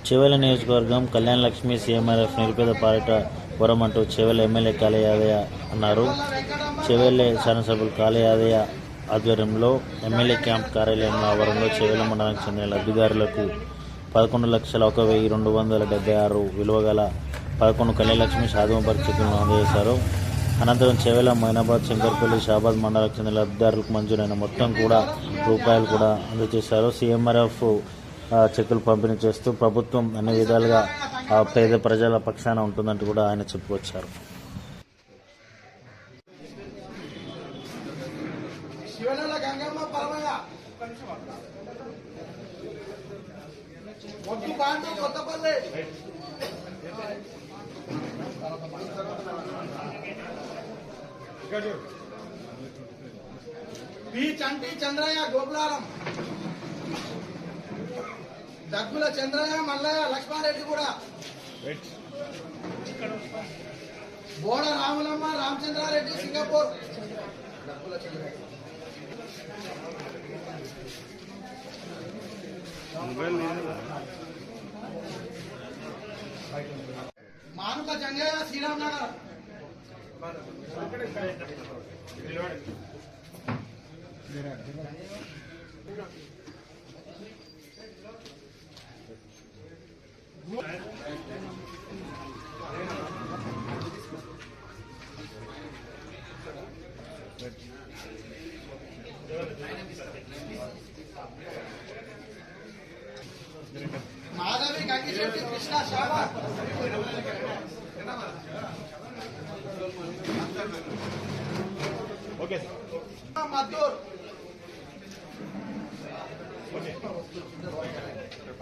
చేవెళ్ల నియోజకవర్గం కళ్యాణ లక్ష్మి సీఎంఆర్ఎఫ్ నిరుపేద పాలిట వరం అంటూ చేవెళ్ల ఎమ్మెల్యే కాళీ యాదయ్య అన్నారు. చేవెళ్ల శాసనసభ్యులు కాళీ యాదయ్య ఆధ్వర్యంలో ఎమ్మెల్యే క్యాంప్ కార్యాలయం ఆవరణలో చేవెళ్ల మండలానికి చెందిన లబ్ధిదారులకు 11,01,276 విలువ గల 11 కళ్యాణలక్ష్మి సాధుమపరి చెక్కులను అందజేశారు. అనంతరం చేవెళ్ల మైనాబాద్, శంకర్పల్లి, షాబాద్ మండలాలకు చెందిన లబ్ధిదారులకు మంజూరైన మొత్తం కూడా రూపాయలు కూడా అందజేశారు. సీఎంఆర్ఎఫ్ చెక్కులు పంపిణీ చేస్తూ ప్రభుత్వం అన్ని విధాలుగా పేద ప్రజల పక్షాన ఉంటుందంటూ కూడా ఆయన చెప్పుకొచ్చారు. పి చంటి చంద్రయ్య గోపులారం, దగ్గుల చంద్రయ్య మల్లయ్య లక్ష్మారెడ్డి కూడా, బోడ రాములమ్మ రామచంద్రారెడ్డి సింగపూర్, మానుక జంగయ్య శ్రీరామ్ నగర్, మాధవి గంగిశెట్టి కృష్ణ షాబాద్, మద్దూర్,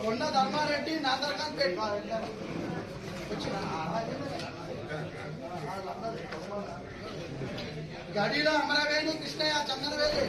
కొండ ధర్మారెడ్డి నాదర్ఖాన్ పేట్, గడిలో అమరవేణి కృష్ణయ్య చందనవేలి.